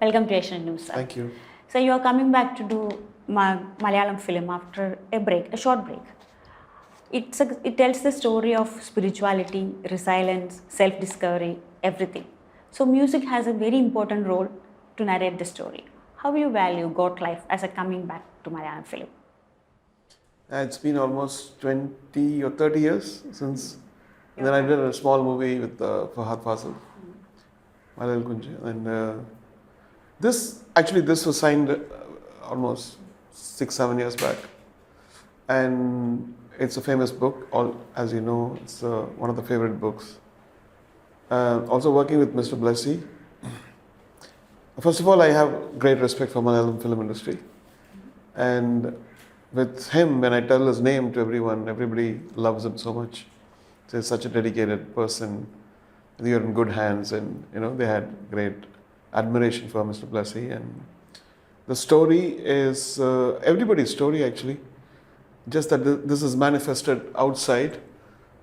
Welcome to Asian News, sir. Thank you. So you are coming back to do Malayalam film after a short break. It tells the story of spirituality, resilience, self-discovery, everything. So music has a very important role to narrate the story. How will you value God life as a coming back to Malayalam film? It's been almost 20 or 30 years since. And then I did a small movie with Fahad Fasil, Malal Kunji. And this was signed almost 6-7 years back. And it's a famous book, as you know, it's one of the favorite books. Also working with Mr. Blessy. First of all, I have great respect for Malayalam film industry. And with him, when I tell his name to everyone, everybody loves him so much. He's such a dedicated person. You're in good hands, and they had great admiration for Mr. Blessy. And the story is everybody's story actually. Just that this is manifested outside,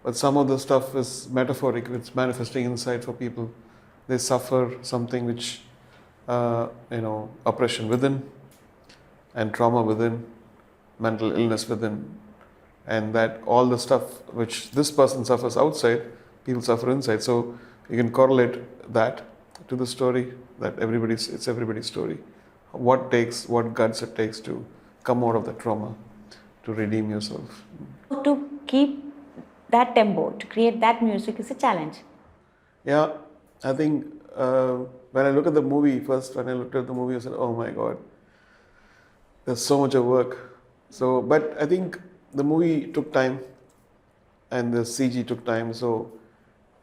but some of the stuff is metaphoric. It's manifesting inside for people. They suffer something which, oppression within, and trauma within, mental illness within, and that all the stuff which this person suffers outside, people suffer inside. So you can correlate that to the story, that it's everybody's story. What guts it takes to come out of the trauma, to redeem yourself. To keep that tempo, to create that music is a challenge. Yeah, I think when I look at the movie, I said, oh my God, there's so much of work. But I think the movie took time and the CG took time. So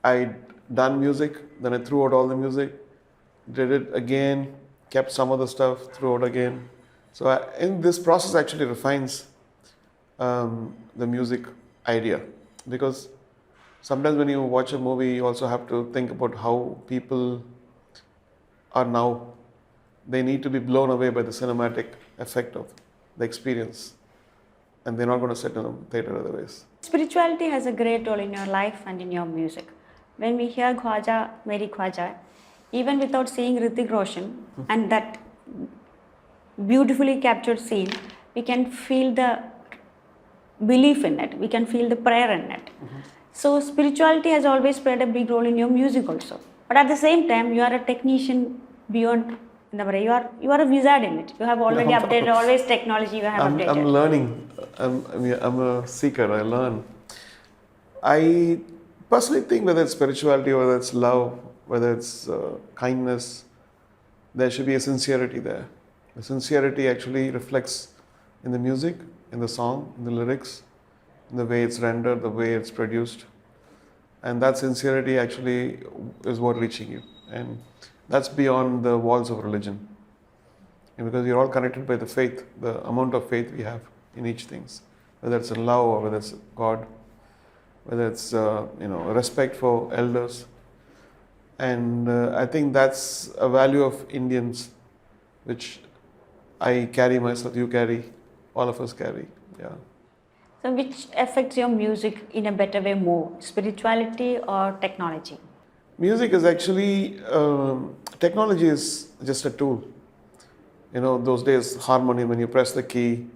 I done music, then I threw out all the music, did it again, kept some of the stuff, threw out again. So in this process actually refines the music idea, because sometimes when you watch a movie, you also have to think about how people are now. They need to be blown away by the cinematic effect of the experience, and they're not going to sit in a theater otherwise. Spirituality has a great role in your life and in your music. When we hear Khwaja, Meri Khwaja, even without seeing Hrithik Roshan and that beautifully captured scene, we can feel the belief in it, we can feel the prayer in it. So spirituality has always played a big role in your music also. But at the same time, you are a technician beyond. You are a wizard in it. You have already updated always technology. You have updated. I'm learning. I'm a seeker. I learn. I personally think whether it's spirituality, whether it's love, whether it's kindness, there should be a sincerity there. The sincerity actually reflects in the music, in the song, in the lyrics, in the way it's rendered, the way it's produced. And that sincerity actually is what reaching you. And that's beyond the walls of religion. And because you're all connected by the faith, the amount of faith we have in each thing. Whether it's in love or whether it's God, whether it's respect for elders. And I think that's a value of Indians, which I carry myself, you carry, all of us carry. Yeah. So which affects your music in a better way more, spirituality or technology? Music is actually, technology is just a tool. Those days, harmony, when you press the key,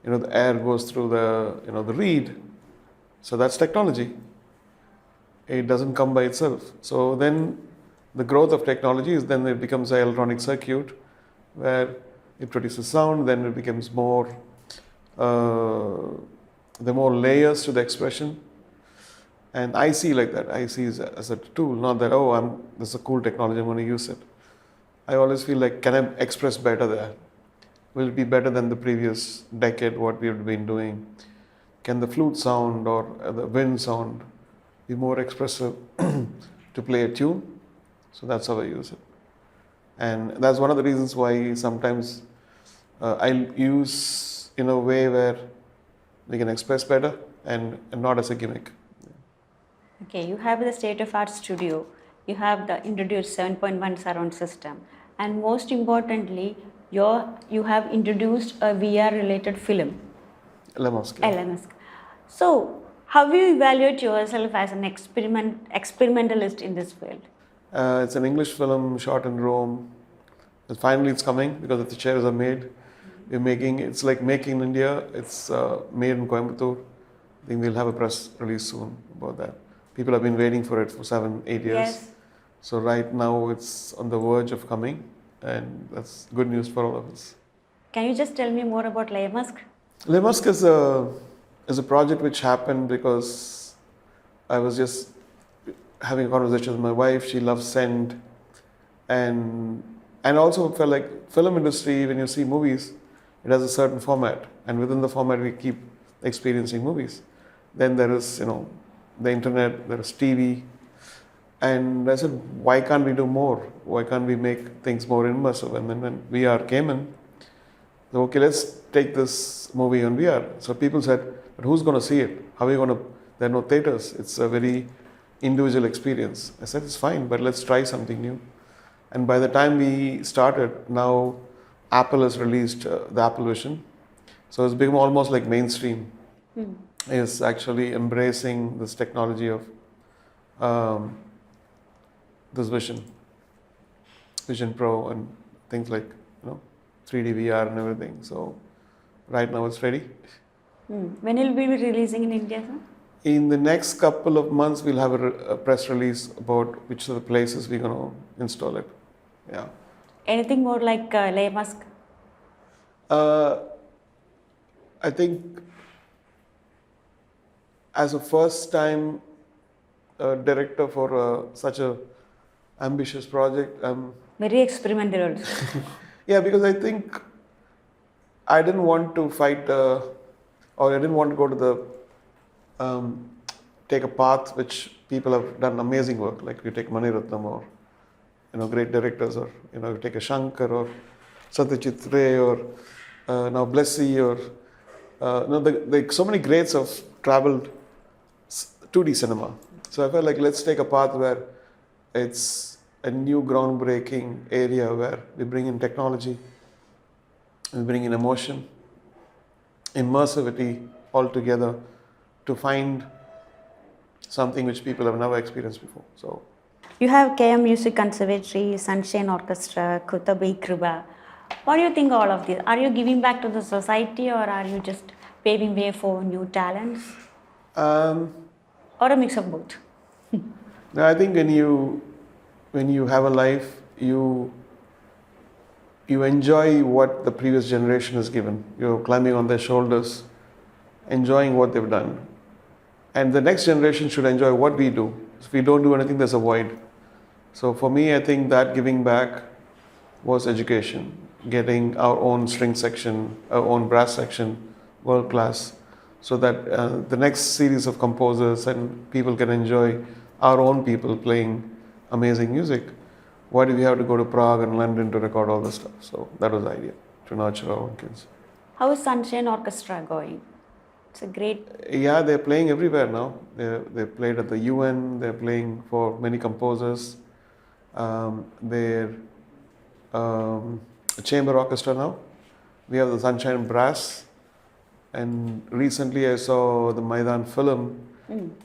the air goes through the reed. So that's technology. It doesn't come by itself. So then the growth of technology is then it becomes an electronic circuit where it produces sound, then it becomes more, the more layers to the expression. And I see like that. I see as a tool, not that, this is a cool technology, I'm going to use it. I always feel like, can I express better there? Will it be better than the previous decade, what we've been doing? Can the flute sound or the wind sound be more expressive to play a tune? So that's how I use it. And that's one of the reasons why sometimes I use in a way where we can express better and not as a gimmick. Okay, you have the state-of-art studio, you have the introduced 7.1 surround system, and most importantly, you have introduced a VR-related film. LMS. So, how do you evaluate yourself as an experimentalist in this field? It's an English film shot in Rome, And finally, it's coming because the chairs are made. We're making it's like making in India. It's made in Coimbatore. I think we'll have a press release soon about that. People have been waiting for it for 7-8 years. Yes. So right now it's on the verge of coming, and that's good news for all of us. Can you just tell me more about Le Musk? Le Musk is a project which happened because I was just having a conversation with my wife. She loves scent, and also felt like film industry, when you see movies, it has a certain format, and within the format we keep experiencing movies. Then there is, the internet, there is TV, and I said, why can't we do more? Why can't we make things more immersive? And then when VR came in, so, okay, let's take this movie on VR. So people said, but who's going to see it? How are you going to? There are no theaters. It's a very individual experience. I said, it's fine, but let's try something new. And by the time we started, now Apple has released the Apple Vision. So it's become almost like mainstream. Is actually embracing this technology of this Vision Pro and things like 3D VR and everything. So right now it's ready. When will we be releasing in India, sir? In the next couple of months, we'll have a press release about which of the places we're going to install it. Yeah. Anything more like Le Musk? I think as a first-time director for such a ambitious project, Very experimental also. yeah, because I think I didn't want to fight, or I didn't want to go to the take a path which people have done amazing work, like you take Mani Ratnam or great directors, or you take a Shankar or Satyajit Ray or now Blessy or so many greats have traveled 2D cinema. So I felt like let's take a path where it's a new groundbreaking area where we bring in technology, we bring in emotion, immersivity all together to find something which people have never experienced before. So You have KM Music Conservatory, Sunshine Orchestra, Kutabi Kriba. What do you think all of this? Are you giving back to the society, or are you just paving way for new talents? Or a mix of both? I think when you have a life, you enjoy what the previous generation has given. You're climbing on their shoulders, enjoying what they've done. And the next generation should enjoy what we do. If we don't do anything, there's a void. So for me, I think that giving back was education, getting our own string section, our own brass section, world class, so that the next series of composers and people can enjoy our own people playing amazing music. Why do we have to go to Prague and London to record all this stuff? So that was the idea, to nurture our own kids. How is Sunshine Orchestra going? It's a great... Yeah, they're playing everywhere now. They played at the UN, they're playing for many composers. They're a chamber orchestra now. We have the Sunshine Brass. And recently I saw the Maidan film,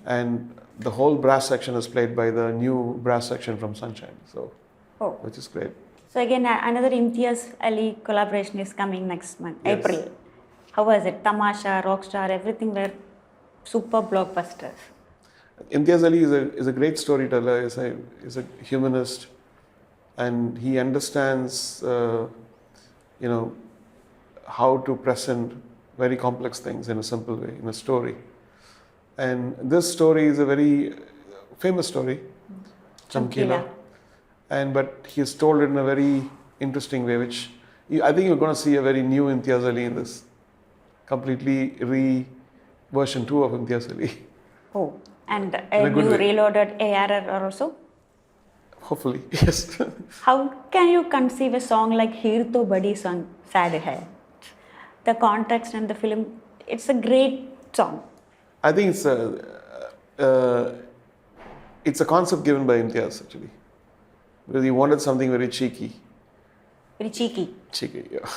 and the whole brass section is played by the new brass section from Sunshine, which is great. So again, another Imtiaz Ali collaboration is coming next month, yes. April. How was it? Tamasha, Rockstar, everything were super blockbusters. Imtiaz Ali is a great storyteller, is a humanist, and he understands, how to present very complex things in a simple way, in a story. And this story is a very famous story, Chamkila. But he has told it in a very interesting way, which I think you're going to see a very new Imtiaz Ali in this. Completely version 2 of Imtiaz Ali. Oh, and a new reloaded AR also? Hopefully, yes. How can you conceive a song like Heer To Badi Song, Sad Hai? The context and the film, it's a great song. I think it's a concept given by Imtiaz actually, because he wanted something very cheeky. Very cheeky. Cheeky, yeah.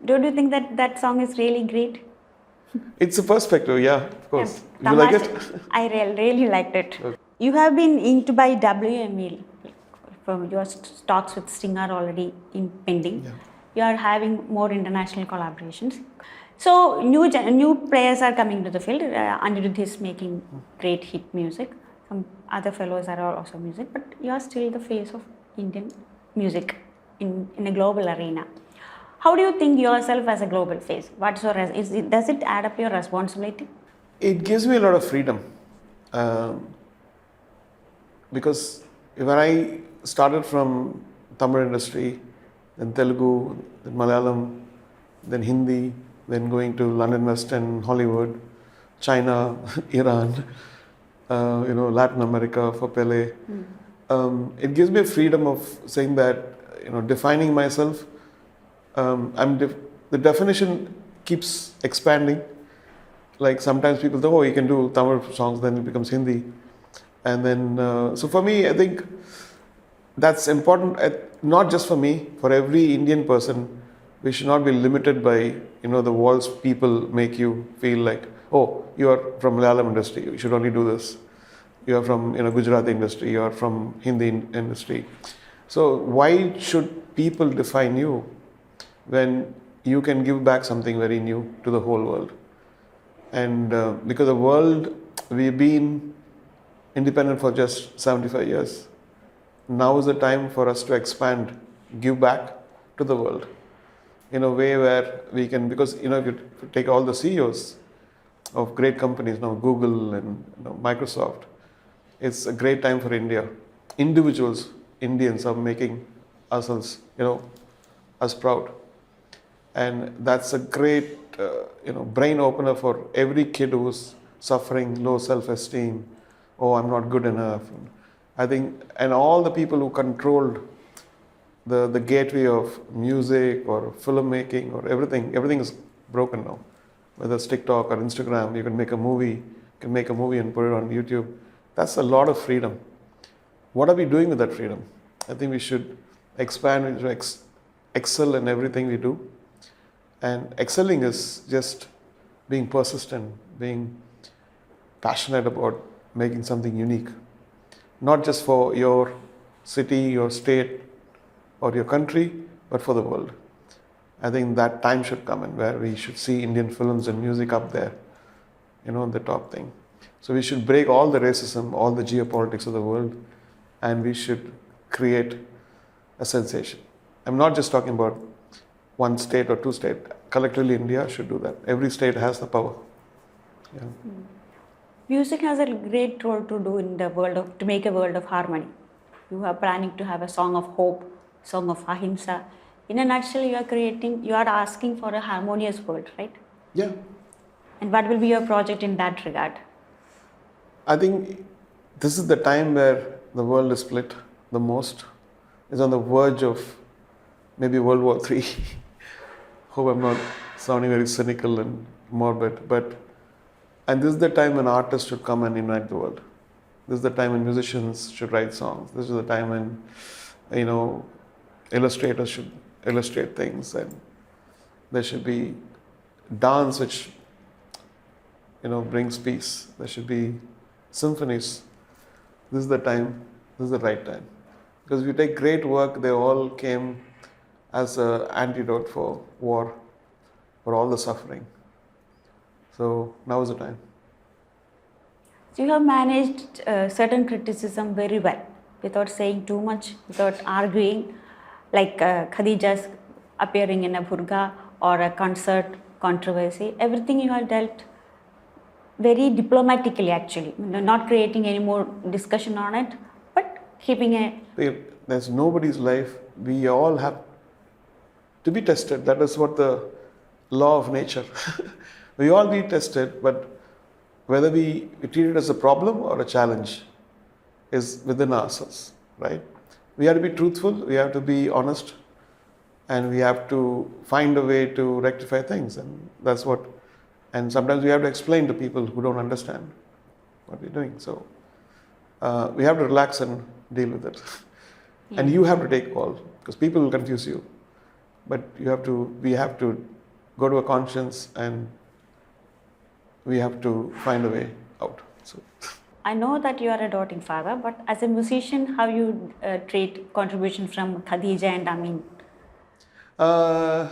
Don't you think that song is really great? It's a perspective, yeah, of course. Yeah, you like it? I really liked it. Okay. You have been inked by WME from your talks with Sting are already in pending. Yeah. You are having more international collaborations. So new players are coming to the field. Anirudh is making great hit music. Some other fellows are also music, but you are still the face of Indian music in a global arena. How do you think yourself as a global face? What's your does it add up your responsibility? It gives me a lot of freedom. Because when I started from Tamil industry, then Telugu, then Malayalam, then Hindi, then going to London West End, Hollywood, China, Iran, Latin America for Pele. It gives me a freedom of saying that, defining myself. The definition keeps expanding. Like sometimes people think, oh, you can do Tamil songs, then it becomes Hindi. And then, so for me, I think that's important, not just for me, for every Indian person. We should not be limited by, the walls people make you feel like, oh, you are from Malayalam industry, you should only do this. You are from, Gujarati industry, you are from Hindi industry. So why should people define you when you can give back something very new to the whole world? And because the world, we've been independent for just 75 years. Now is the time for us to expand, give back to the world in a way where we can, because if you take all the CEOs of great companies, now Google and Microsoft, it's a great time for India. Individuals, Indians are making ourselves, us proud. And that's a great, brain opener for every kid who's suffering low self-esteem. Oh, I'm not good enough. I think, and all the people who controlled the gateway of music or filmmaking or everything is broken now. Whether it's TikTok or Instagram, you can make a movie and put it on YouTube. That's a lot of freedom. What are we doing with that freedom? I think we should expand, excel in everything we do. And excelling is just being persistent, being passionate about making something unique. Not just for your city, your state, or your country, but for the world. I think that time should come in where we should see Indian films and music up there, the top thing. So we should break all the racism, all the geopolitics of the world, and we should create a sensation. I'm not just talking about one state or two states. Collectively, India should do that. Every state has the power. Yeah. Music has a great role to do in the world to make a world of harmony. You are planning to have a song of hope, song of ahimsa. In a nutshell, you are asking for a harmonious world, right? Yeah. And what will be your project in that regard? I think this is the time where the world is split the most. It's on the verge of maybe World War III. Hope I'm not sounding very cynical and morbid, and this is the time when artists should come and unite the world. This is the time when musicians should write songs. This is the time when, illustrators should illustrate things, and there should be dance which, brings peace. There should be symphonies. This is the time, this is the right time. Because if you take great work, they all came as an antidote for war, for all the suffering. So now is the time. So you have managed certain criticism very well, without saying too much, without arguing, like Khadija's appearing in a burqa or a concert controversy. Everything you have dealt very diplomatically, actually, not creating any more discussion on it, but keeping a... There's nobody's life. We all have to be tested. That is what the law of nature. We all be tested, but whether we treat it as a problem or a challenge is within ourselves, right? We have to be truthful, we have to be honest, and we have to find a way to rectify things. And that's what, and sometimes we have to explain to people who don't understand what we're doing. So we have to relax and deal with it. Yeah. And you have to take call, because people will confuse you. But we have to go to a conscience, and we have to find a way out. So I know that you are a doting father, but as a musician, how you treat contribution from Khadija and Amin? Uh,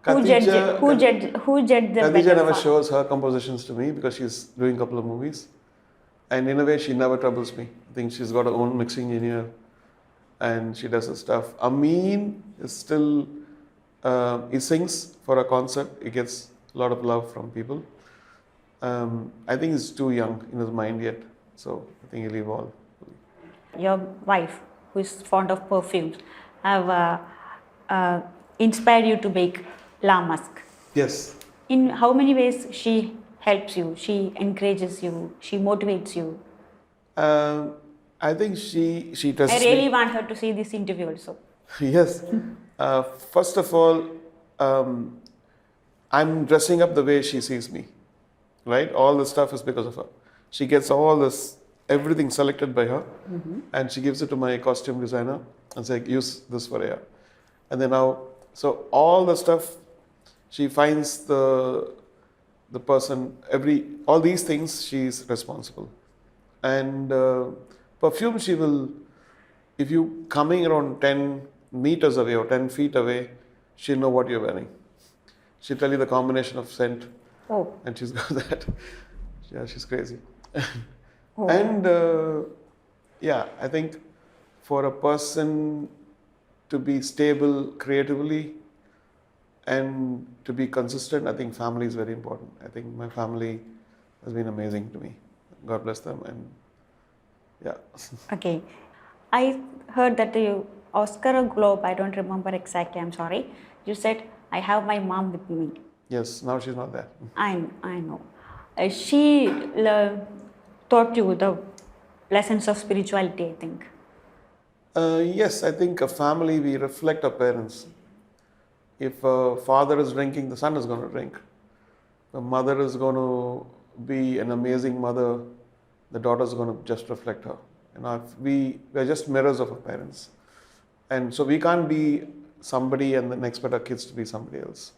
Who judge? Khadija, Who judge? Who judge the Khadija better never father? shows her compositions to me because she's doing a couple of movies. And in a way, she never troubles me. I think she's got her own mixing engineer and she does her stuff. Amin is still, he sings for a concert. He gets a lot of love from people. I think he's too young in his mind yet. So I think he'll evolve. Your wife, who is fond of perfumes, have inspired you to make La Musk. Yes. In how many ways she helps you, she encourages you, she motivates you? I think she trusts I me. really want her to see this interview also. Yes. First of all, I'm dressing up the way she sees me, right? All the stuff is because of her. She gets all this, everything selected by her, and she gives it to my costume designer and says, use this for AR. And then now, so all the stuff, she finds the person, all these things, she's responsible. And perfume, she will, if you coming around 10 meters away or 10 feet away, she'll know what you're wearing. She'll tell you the combination of scent. Oh. And she's got that. Yeah, she's crazy. Oh. And yeah, I think for a person to be stable creatively and to be consistent, I think family is very important. I think my family has been amazing to me. God bless them. And yeah. Okay. I heard that the Oscar or Globe, I don't remember exactly, I'm sorry. You said, I have my mom with me. Yes, now she's not there. I know. She taught you the lessons of spirituality, I think. Yes, I think a family, we reflect our parents. If a father is drinking, the son is going to drink. The mother is going to be an amazing mother. The daughter is going to just reflect her. We are just mirrors of our parents. And so we can't be somebody and then expect our kids to be somebody else.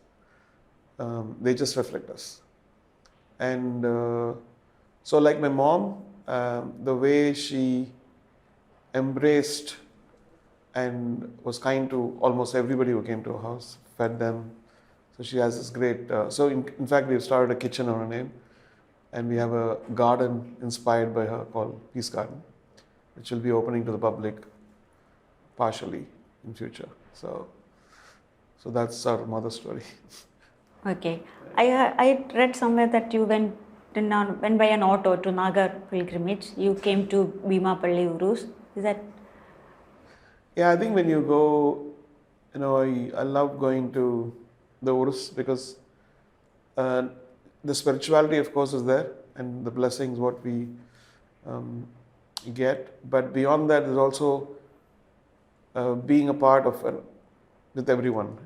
They just reflect us. And so like my mom, the way she embraced and was kind to almost everybody who came to her house, fed them. So she has this great, in fact, we've started a kitchen on her name. And we have a garden inspired by her called Peace Garden, which will be opening to the public partially in future. So that's our mother story. Okay. I read somewhere that you went by an auto to Nagar pilgrimage. You came to Bhimapalli Urus. Is that? Yeah, I think when you go, I love going to the Urus because the spirituality, of course, is there, and the blessings, what we get. But beyond that, is also being a part of with everyone.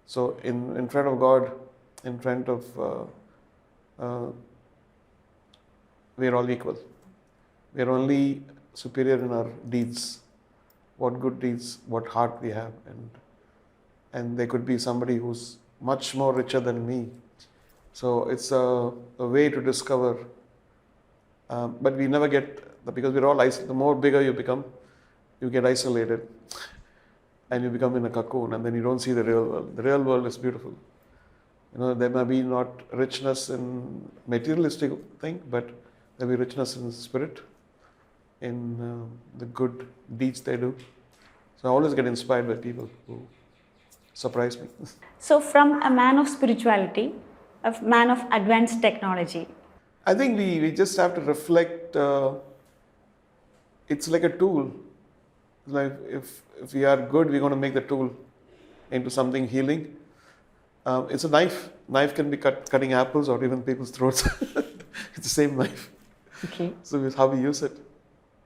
So in front of God, in front of we're all equal. We're only superior in our deeds. What good deeds, what heart we have, and there could be somebody who's much more richer than me. So it's a way to discover, but we never get, because we're all isolated. The more bigger you become, you get isolated and you become in a cocoon and then you don't see the real world. The real world is beautiful. There may be not richness in materialistic thing, but there may be richness in spirit, in the good deeds they do. So I always get inspired by people who surprise me. So from a man of spirituality, a man of advanced technology. I think we just have to reflect. It's like a tool. Like if we are good, we're going to make the tool into something healing. It's a knife. Knife can be cutting apples or even people's throats. It's the same knife. Okay. So it's how we use it.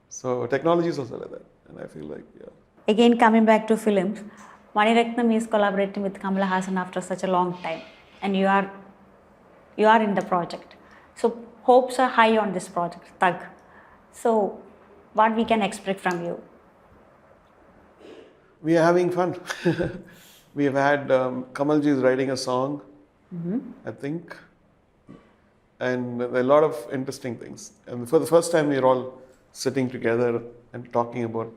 So technology is also like that. And I feel like, yeah. Again, coming back to films, Mani Ratnam is collaborating with Kamala Hassan after such a long time. And you are in the project. So hopes are high on this project, Thug. So what we can expect from you? We are having fun. We have had Kamalji is writing a song, I think. and there are a lot of interesting things. And for the first time, we're all sitting together and talking about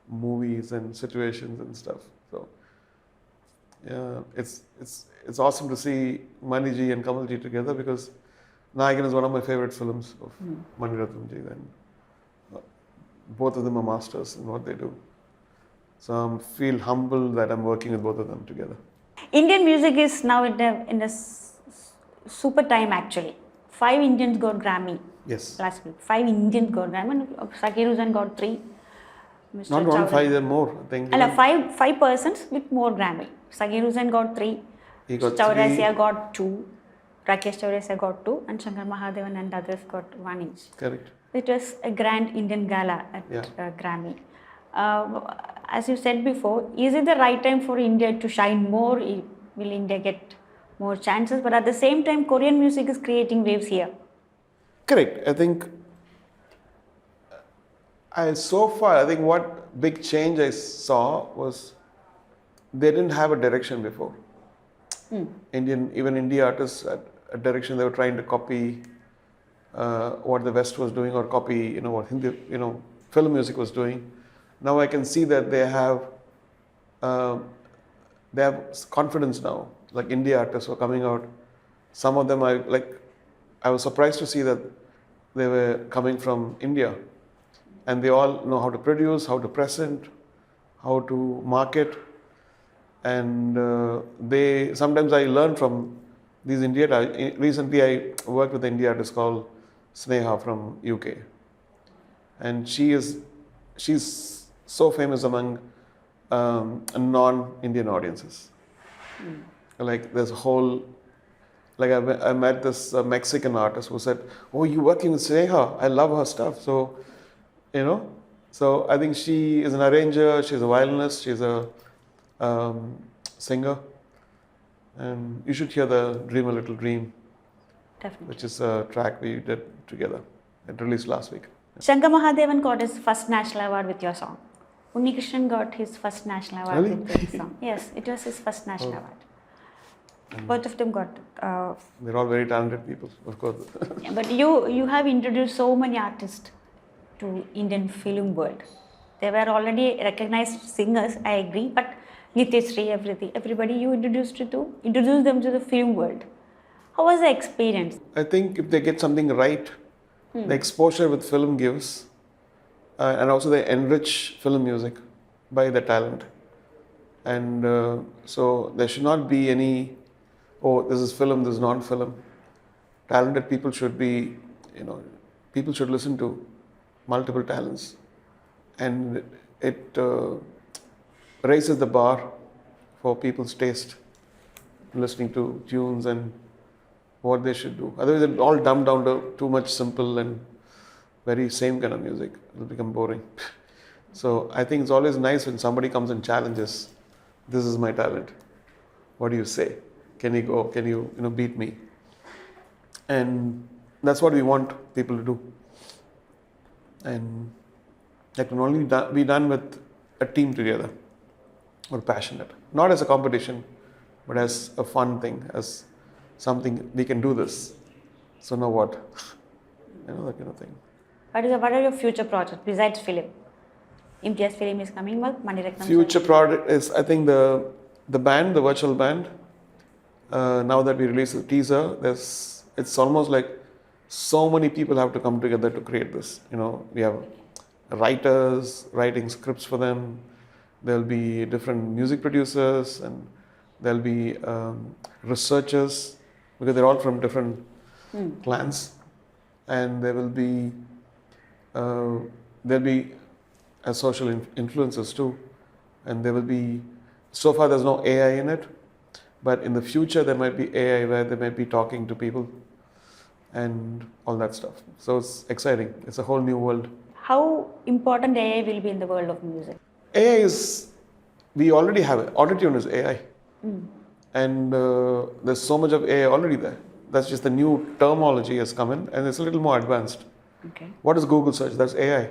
movies and situations and stuff. So yeah, it's awesome to see Maniji and Kamalji together because Nayagan is one of my favorite films of Mani Ratnamji, and both of them are masters in what they do. So I feel humbled that I'm working with both of them together. Indian music is now in a super time actually. 5 Indians got Grammy Yes. last week. 5 Indians got Grammy. Sakir Hussain got 3. Mr. Not one, Chawla. 5, there are more. I think. Alla, five persons with more Grammy. Sakir Hussain got 3. He got Chaurasia 3. got 2. Rakesh Chaurasia got 2. And Shankar Mahadevan and others got 1 each. Correct. It was a grand Indian gala at Grammy. As you said before, is it the right time for India to shine more? Will India get more chances? But at the same time, Korean music is creating waves here. Correct. I think so far, I think what big change I saw was they didn't have a direction before. Even Indie artists had a direction. They were trying to copy what the West was doing or copy, what Hindi, film music was doing. Now I can see that they have confidence now. Like Indie artists were coming out. Some of them I was surprised to see that they were coming from India, and they all know how to produce, how to present, how to market, and sometimes I learn from these Indian artists. Recently I worked with an Indian artist called Sneha from UK, and she's so famous among non-Indian audiences. Like there's a whole, I met this Mexican artist who said, "Oh, you working with Sneha? I love her stuff." So, so I think she is an arranger, she's a violinist, she's a singer, and you should hear the "Dream a Little Dream," Definitely. which is a track we did together. It released last week. Shankar Mahadevan got his first national award with your song. Unnikrishnan got his first national award Really? with your song. Yes, it was his first national award. Both of them got. They're all very talented people, of course. Yeah, but you have introduced so many artists to Indian film world. They were already recognized singers, I agree, but Nitya everybody you introduced them to the film world. How was the experience? I think if they get something right, the exposure with film gives, and also they enrich film music by the talent. And so there should not be any, oh, this is film, this is non-film. Talented people should be, people should listen to multiple talents. And it raises the bar for people's taste, listening to tunes and what they should do. Otherwise, it's all dumbed down to too much simple and very same kind of music. It'll become boring. So I think it's always nice when somebody comes and challenges, this is my talent. What do you say? Can you go? Can you, beat me? And that's what we want people to do. And that can only be done with a team together or passionate. Not as a competition, but as a fun thing, as something we can do this. So now what? That kind of thing. What are your future projects besides film? Imtiaz film is coming, well, Mani Ratnam. Future project is, I think, the band, the virtual band. Now that we released the teaser, it's almost like so many people have to come together to create this. We have writers writing scripts for them. There'll be different music producers, and there'll be researchers, because they're all from different clans. And there'll be social influencers too. And there will be, so far there's no AI in it, but in the future there might be AI where they might be talking to people and all that stuff. So it's exciting. It's a whole new world. How important AI will be in the world of music? AI we already have it. Autotune is AI. And there's so much of AI already there. That's just the new terminology has come in, and it's a little more advanced. Okay. What is Google search? That's AI.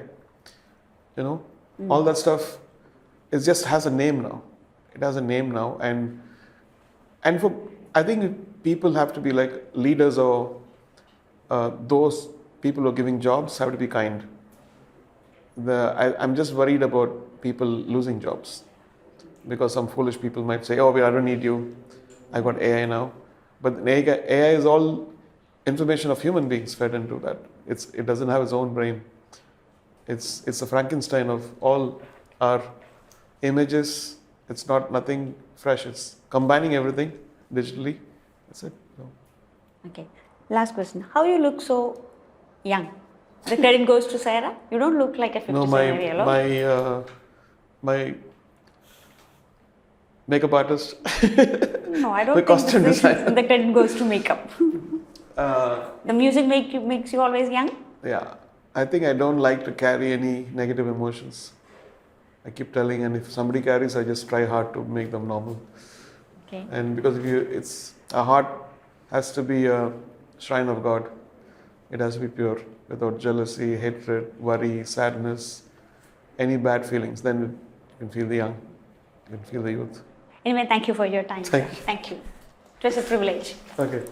All that stuff, it just has a name now. It has a name now, and I think people have to be like leaders or those people who are giving jobs have to be kind. I'm just worried about people losing jobs because some foolish people might say, "Oh, I don't need you. I got AI now." But AI is all information of human beings fed into that. It doesn't have its own brain. It's a Frankenstein of all our images. It's not nothing fresh. It's combining everything digitally. That's it. So. Okay. Last question. How you look so young? The credit goes to Sarah. You don't look like a 57-year-old. My makeup artist. No, I don't the think costume designer. the credit goes to makeup. The music makes you always young? Yeah. I think I don't like to carry any negative emotions. I keep telling, and if somebody carries, I just try hard to make them normal. Okay. And because a heart has to be a shrine of God. It has to be pure, without jealousy, hatred, worry, sadness, any bad feelings. Then you can feel the young, you can feel the youth. Anyway, thank you for your time. Thank you. Thank you. It was a privilege. Okay.